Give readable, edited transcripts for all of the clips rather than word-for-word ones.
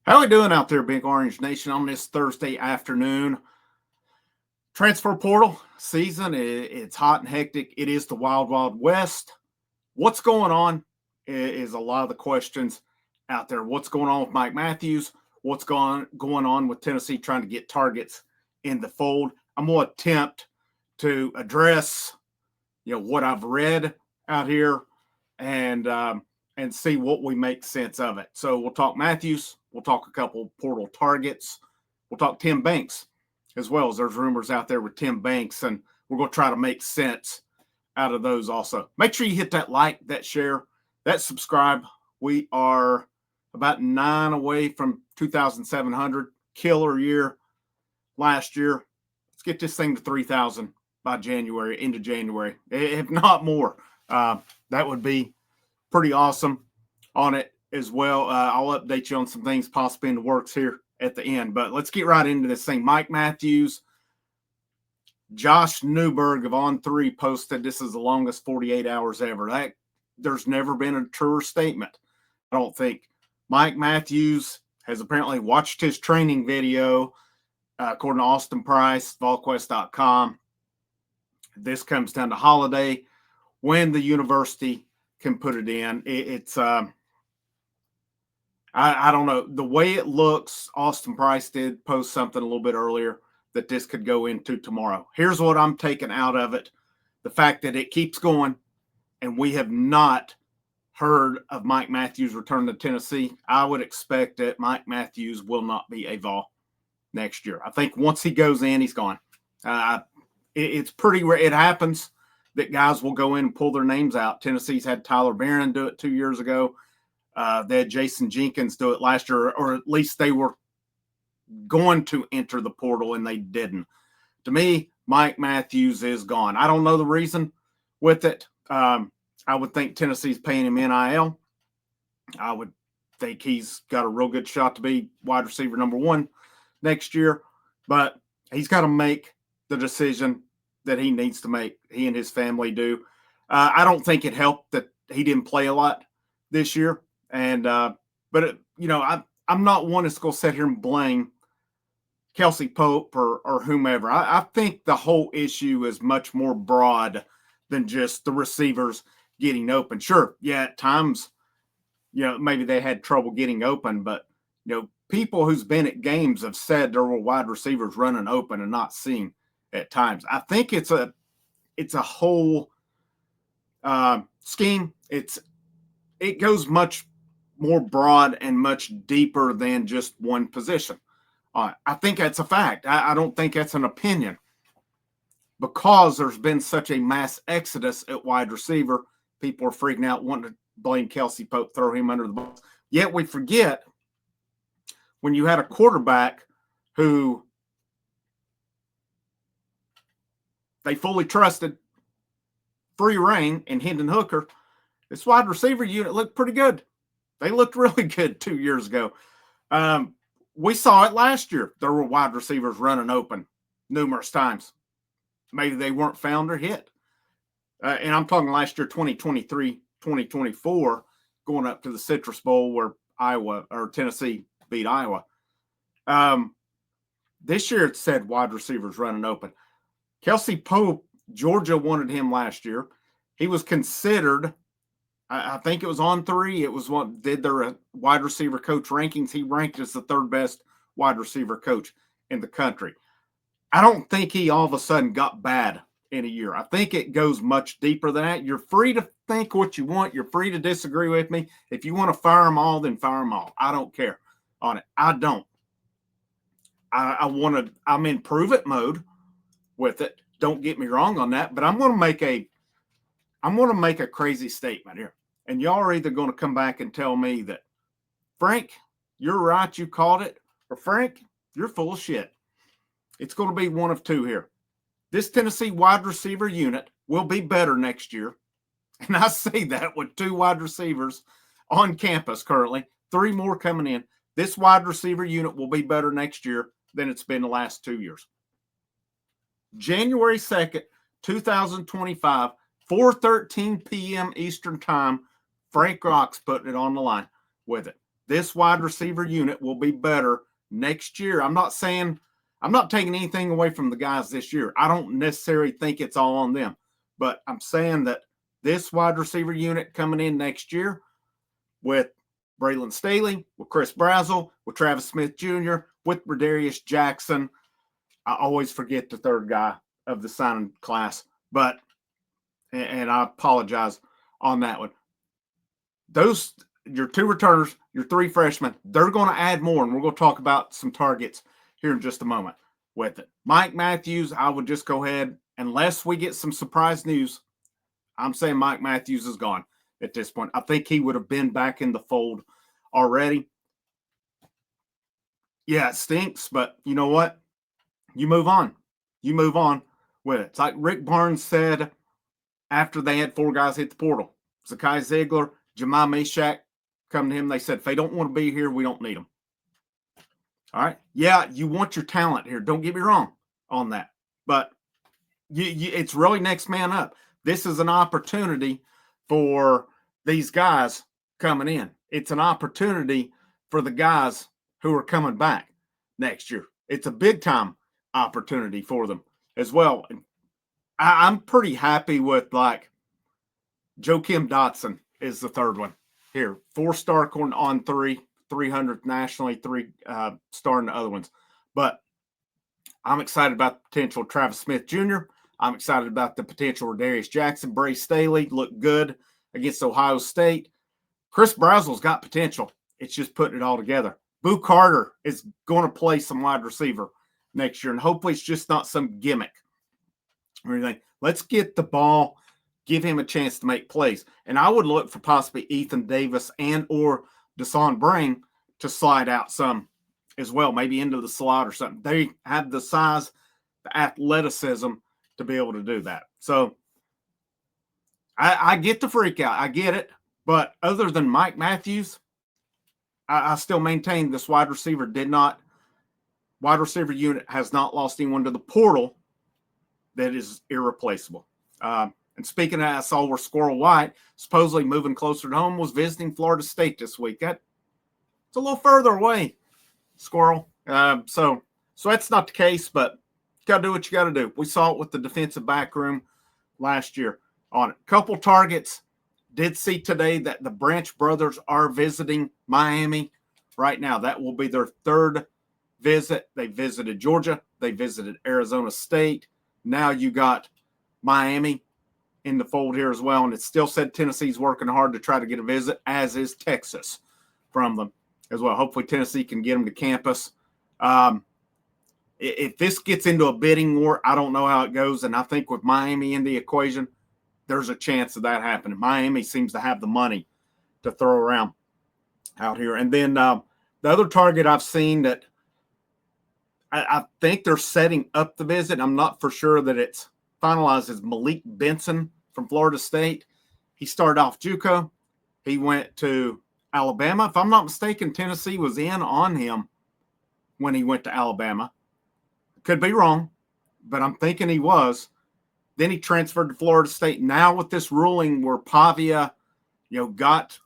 How we doing out there, Big Orange Nation, on this Thursday afternoon? Transfer portal season, it's hot and hectic. It is the wild, wild west. What's going on is a lot of the questions out there. What's going on with Mike Matthews? What's going on with Tennessee trying to get targets in the fold? I'm going to attempt to address, what I've read out here and see what we make sense of it. So we'll talk Matthews. We'll talk a couple portal targets. We'll talk Tim Banks as well, as there's rumors out there with Tim Banks, and we're going to try to make sense out of those also. Make sure you hit that like, that share, that subscribe. We are about 9 away from 2,700. Killer year last year. Let's get this thing to 3,000 by January, into January, if not more. That would be pretty awesome on it as well. I'll update you on some things possibly in the works here at the end, but let's get right into this thing. Mike Matthews, Josh Newberg of On3 posted, this is the longest 48 hours ever. There's never been a truer statement, I don't think. Mike Matthews has apparently watched his training video, according to Austin Price, volquest.com. This comes down to holiday when the university can put it in. I don't know. The way it looks, Austin Price did post something a little bit earlier that this could go into tomorrow. Here's what I'm taking out of it. The fact that it keeps going and we have not heard of Mike Matthews return to Tennessee. I would expect that Mike Matthews will not be a Vol next year. I think once he goes in, he's gone. It's pretty rare. It happens that guys will go in and pull their names out. Tennessee's had Tyler Barron do it 2 years ago. They had Jason Jenkins do it last year, or at least they were going to enter the portal and they didn't. To me, Mike Matthews is gone. I don't know the reason with it. I would think Tennessee's paying him NIL. I would think he's got a real good shot to be wide receiver number 1 next year, but he's got to make the decision that he needs to make. He and his family do. I don't think it helped that he didn't play a lot this year. I'm not one that's going to sit here and blame Kelsey Pope or whomever. I think the whole issue is much more broad than just the receivers getting open. Sure, yeah, at times, maybe they had trouble getting open, but, people who's been at games have said there were wide receivers running open and not seeing at times. I think it's a whole scheme. It goes much more broad and much deeper than just one position. I think that's a fact. I don't think that's an opinion, because there's been such a mass exodus at wide receiver. People are freaking out, wanting to blame Kelsey Pope, throw him under the bus. Yet we forget, when you had a quarterback who they fully trusted, free reign, and Hendon Hooker, this wide receiver unit looked pretty good. They looked really good 2 years ago. We saw it last year. There were wide receivers running open numerous times. Maybe they weren't found or hit. And I'm talking last year, 2023, 2024, going up to the Citrus Bowl where Tennessee beat Iowa. This year it said wide receivers running open. Kelsey Pope, Georgia wanted him last year. He was considered, I think it was On3. It was what did their wide receiver coach rankings. He ranked as the 3rd best wide receiver coach in the country. I don't think he all of a sudden got bad in a year. I think it goes much deeper than that. You're free to think what you want. You're free to disagree with me. If you want to fire them all, then fire them all. I don't care on it. I don't. I'm in prove it mode with it. Don't get me wrong on that, but I'm going to make a crazy statement here. And y'all are either going to come back and tell me that, Frank, you're right, you called it, or Frank, you're full of shit. It's going to be one of two here. This Tennessee wide receiver unit will be better next year. And I say that with 2 wide receivers on campus currently, 3 more coming in. This wide receiver unit will be better next year than it's been the last 2 years. January 2nd, 2025, 4:13 p.m. Eastern time, Frank Rock's putting it on the line with it. this wide receiver unit will be better next year. I'm not taking anything away from the guys this year. I don't necessarily think it's all on them, but I'm saying that this wide receiver unit coming in next year with Braylon Staley, with Chris Brazzell, with Travis Smith Jr., with Redarius Jackson. I always forget the third guy of the signing class, but, and I apologize on that one. Those, your 2 returners, your 3 freshmen, they're going to add more, and we're going to talk about some targets here in just a moment with it. Mike Matthews, I would just go ahead, unless we get some surprise news, I'm saying Mike Matthews is gone at this point. I think he would have been back in the fold already. Yeah, it stinks, but you know what? You move on. You move on with it. It's like Rick Barnes said after they had 4 guys hit the portal. Zakai Ziegler, Jemai Meshack come to him. They said, if they don't want to be here, we don't need them. All right. Yeah, you want your talent here. Don't get me wrong on that. But it's really next man up. This is an opportunity for these guys coming in. It's an opportunity for the guys who are coming back next year. It's a big time opportunity for them as well. I'm pretty happy with, like, Joakim Dotson is the third one here. 4-star on 300th nationally, 3-star in the other ones. But I'm excited about the potential of Travis Smith Jr. I'm excited about the potential of Redarius Jackson. Bray Staley looked good against Ohio State. Chris Brazzell's got potential. It's just putting it all together. Boo Carter is going to play some wide receiver next year, and hopefully it's just not some gimmick or anything. Let's get the ball, give him a chance to make plays. And I would look for possibly Ethan Davis and or Deshaun Brain to slide out some as well, maybe into the slot or something. They have the size, the athleticism to be able to do that. So I get the freak out. I get it. But other than Mike Matthews, I still maintain this wide receiver unit has not lost anyone to the portal that is irreplaceable. And speaking of that, I saw where Squirrel White, supposedly moving closer to home, was visiting Florida State this week. It's a little further away, Squirrel. So that's not the case, but you got to do what you got to do. We saw it with the defensive back room last year on it. Couple targets. Did see today that the Branch brothers are visiting Miami right now. That will be their 3rd visit. They visited Georgia. They visited Arizona State. Now you got Miami in the fold here as well. And it still said Tennessee's working hard to try to get a visit, as is Texas from them as well. Hopefully Tennessee can get them to campus. If this gets into a bidding war, I don't know how it goes. And I think with Miami in the equation, there's a chance of that happening. Miami seems to have the money to throw around out here. And then the other target I've seen that I think they're setting up the visit, I'm not for sure that it's finalized, is Malik Benson from Florida State. He started off JUCO. He went to Alabama. If I'm not mistaken, Tennessee was in on him when he went to Alabama. Could be wrong, but I'm thinking he was. Then he transferred to Florida State. Now with this ruling where Pavia, got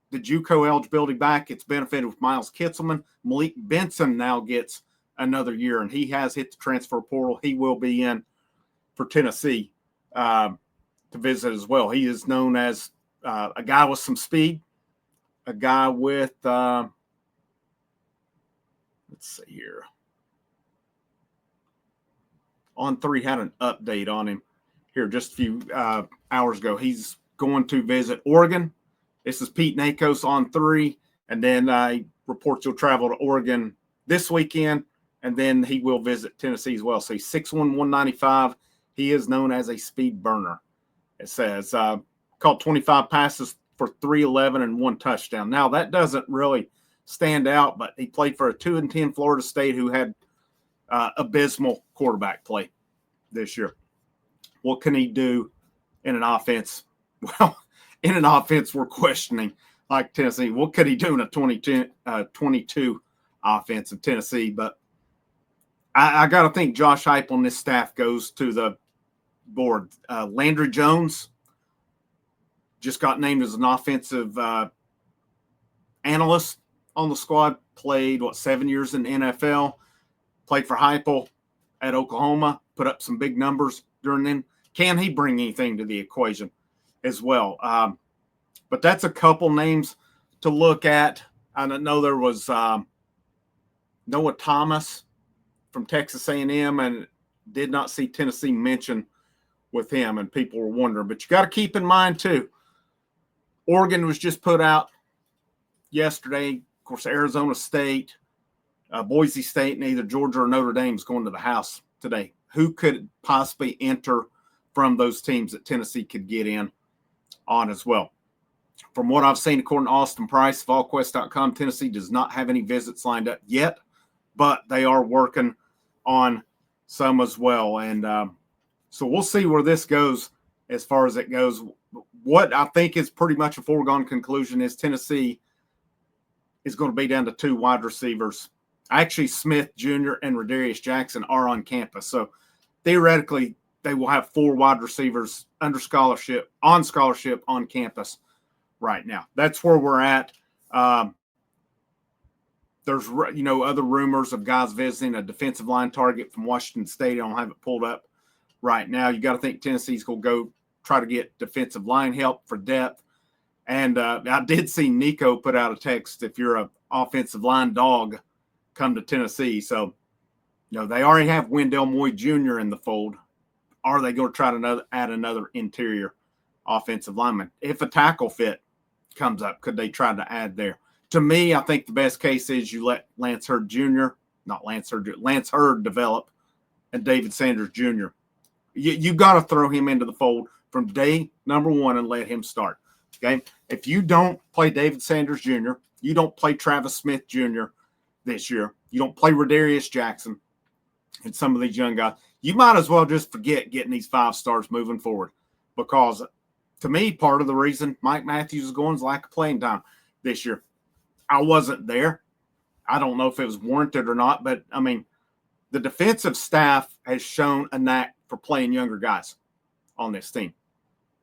the JUCO eligibility back, it's benefited with Miles Kitselman. Malik Benson now gets another year, and he has hit the transfer portal. He will be in for Tennessee to visit as well. He is known as a guy with some speed, a guy with, let's see here. On3 had an update on him here just a few hours ago. He's going to visit Oregon. This is Pete Nakos On3. And then reports he'll travel to Oregon this weekend, and then he will visit Tennessee as well. So he's 6'1", 195. He is known as a speed burner. It says caught 25 passes for 311 and 1 touchdown. Now, that doesn't really stand out, but he played for a 2-10 Florida State who had abysmal quarterback play this year. What can he do in an offense? Well, in an offense we're questioning, like Tennessee. What could he do in a 22 offense of Tennessee? But I got to think Josh Heupel and this staff goes to the board. Landry Jones just got named as an offensive analyst on the squad, played, 7 years in the NFL, played for Heupel at Oklahoma, put up some big numbers during then. Can he bring anything to the equation as well? But that's a couple names to look at. I know there was Noah Thomas from Texas A&M, and did not see Tennessee mentioned with him, and people were wondering. But you got to keep in mind, too, Oregon was just put out yesterday. Of course, Arizona State, Boise State, and either Georgia or Notre Dame is going to the house today. Who could possibly enter from those teams that Tennessee could get in on as well? From what I've seen, according to Austin Price, VolQuest.com, Tennessee does not have any visits lined up yet, but they are working on some as well. And so we'll see where this goes as far as it goes. What I think is pretty much a foregone conclusion is Tennessee is going to be down to 2 wide receivers. Actually, Smith Jr. and Rodarius Jackson are on campus. So theoretically, they will have 4 wide receivers on scholarship on campus right now. That's where we're at. There's, other rumors of guys visiting a defensive line target from Washington State. I don't have it pulled up right now. You got to think Tennessee's going to go try to get defensive line help for depth. And I did see Nico put out a text, if you're an offensive line dog, come to Tennessee. So, they already have Wendell Moy Jr. in the fold. Are they going to try to add another interior offensive lineman? If a tackle fit comes up, could they try to add there? To me, I think the best case is you let Lance Hurd develop, and David Sanders Jr. You got to throw him into the fold from day number 1 and let him start. Okay, if you don't play David Sanders Jr., you don't play Travis Smith Jr. this year, you don't play Rodarius Jackson and some of these young guys, you might as well just forget getting these 5 stars moving forward. Because to me, part of the reason Mike Matthews is going is lack of playing time this year. I wasn't there. I don't know if it was warranted or not, but I mean, the defensive staff has shown a knack for playing younger guys on this team.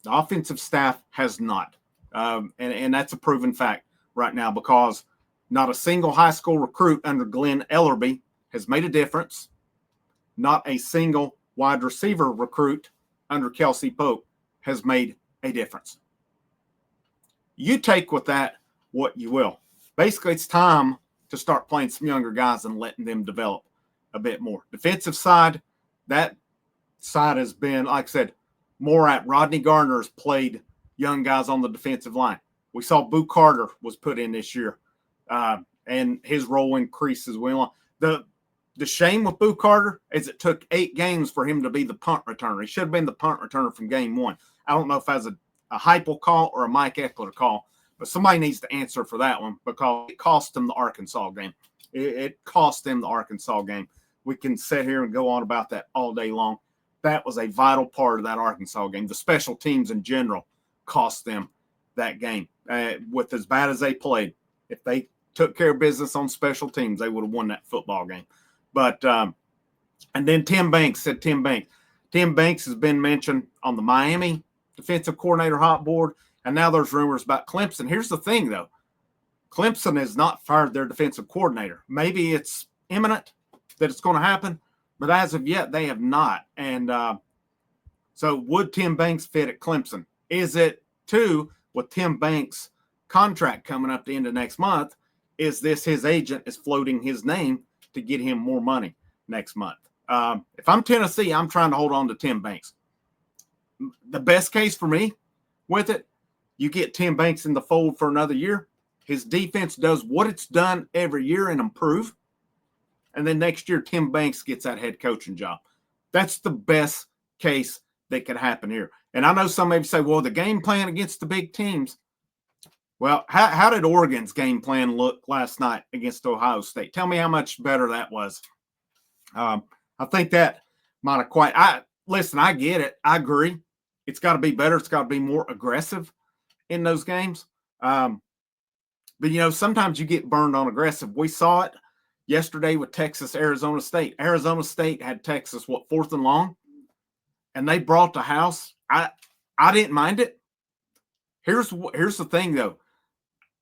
The offensive staff has not. And that's a proven fact right now, because not a single high school recruit under Glenn Ellerby has made a difference. Not a single wide receiver recruit under Kelsey Pope has made a difference. You take with that what you will. Basically, it's time to start playing some younger guys and letting them develop a bit more. Defensive side, that side has been, like I said, more at Rodney Garner's played young guys on the defensive line. We saw Boo Carter was put in this year, and his role increased as well. The shame with Boo Carter is it took 8 games for him to be the punt returner. He should have been the punt returner from game 1. I don't know if that's a Heupel call or a Mike Eckler call, but somebody needs to answer for that one, because it cost him the Arkansas game. It cost them the Arkansas game. We can sit here and go on about that all day long. That was a vital part of that Arkansas game. The special teams in general cost them that game. With as bad as they played, if they took care of business on special teams, they would have won that football game. But and then Tim Banks has been mentioned on the Miami defensive coordinator hot board, and now there's rumors about Clemson. Here's the thing, though. Clemson has not fired their defensive coordinator. Maybe it's imminent that it's going to happen, but as of yet, they have not. And so would Tim Banks fit at Clemson? Is it, too, with Tim Banks' contract coming up the end of next month, is this his agent is floating his name to get him more money next month? If I'm Tennessee, I'm trying to hold on to Tim Banks. The best case for me with it, you get Tim Banks in the fold for another year. His defense does what it's done every year and improve. And then next year, Tim Banks gets that head coaching job. That's the best case that could happen here. And I know some maybe say, well, the game plan against the big teams. Well, how did Oregon's game plan look last night against Ohio State? Tell me how much better that was. I think that might have listen, I get it. I agree. It's got to be better. It's got to be more aggressive in those games. But, sometimes you get burned on aggressive. We saw it yesterday with Texas, Arizona State. Arizona State had Texas, 4th and long? And they brought the house. I didn't mind it. Here's the thing, though.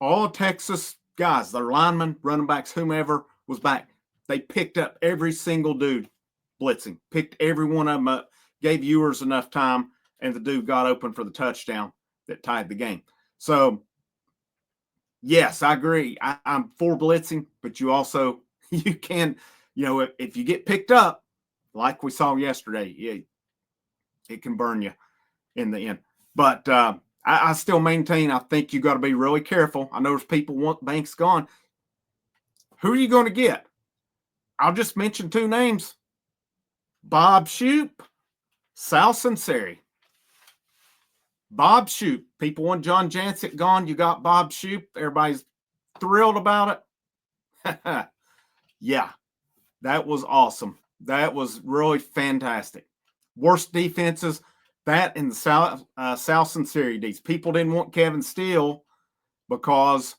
All Texas guys, their linemen, running backs, whomever was back. They picked up every single dude blitzing, picked every one of them up, gave Ewers enough time, and the dude got open for the touchdown that tied the game. So, yes, I agree. I'm for blitzing, but you also, you can, if you get picked up, like we saw yesterday, it can burn you in the end. But I still maintain, I think you got to be really careful. I know there's people want Banks gone. Who are you going to get? I'll just mention two names. Bob Shoop, Sal Sinceri. Bob Shoop. People want John Jancet gone. You got Bob Shoop. Everybody's thrilled about it. Yeah, that was awesome. That was really fantastic. Worst defenses, that and the Sal Sinceri D's. People didn't want Kevin Steele because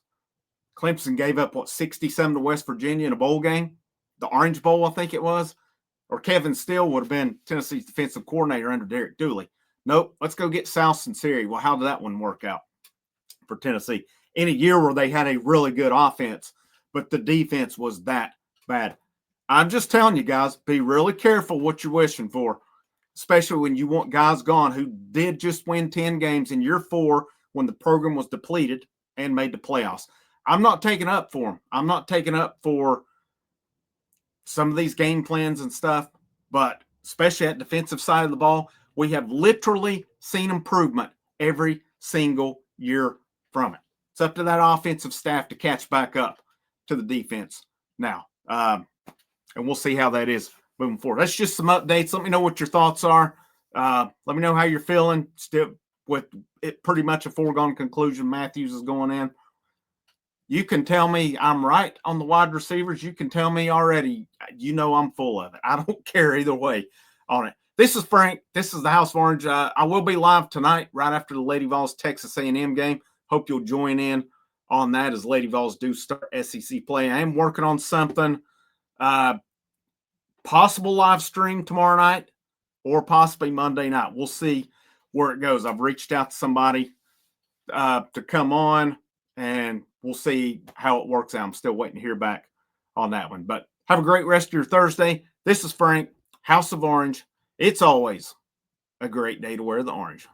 Clemson gave up, 67 to West Virginia in a bowl game? The Orange Bowl, I think it was. Or Kevin Steele would have been Tennessee's defensive coordinator under Derek Dooley. Nope, let's go get Sal Sinceri. Well, how did that one work out for Tennessee? In a year where they had a really good offense, but the defense was that bad. I'm just telling you guys, be really careful what you're wishing for, especially when you want guys gone who did just win 10 games in year 4 when the program was depleted and made the playoffs. I'm not taking up for them. I'm not taking up for some of these game plans and stuff, but especially at defensive side of the ball, we have literally seen improvement every single year from it. It's up to that offensive staff to catch back up to the defense now. And we'll see how that is moving forward. That's just some updates. Let me know what your thoughts are. Let me know how you're feeling. Still with it pretty much a foregone conclusion Matthews is going in. You can tell me I'm right on the wide receivers. You can tell me already, I'm full of it. I don't care either way on it. This is Frank. This is the House of Orange. I will be live tonight right after the Lady Vols Texas A&M game. Hope you'll join in on that as Lady Vols do start SEC play. I am working on something, possible live stream tomorrow night or possibly Monday night. We'll see where it goes. I've reached out to somebody to come on, and we'll see how it works out. I'm still waiting to hear back on that one. But have a great rest of your Thursday. This is Frank, House of Orange. It's always a great day to wear the orange.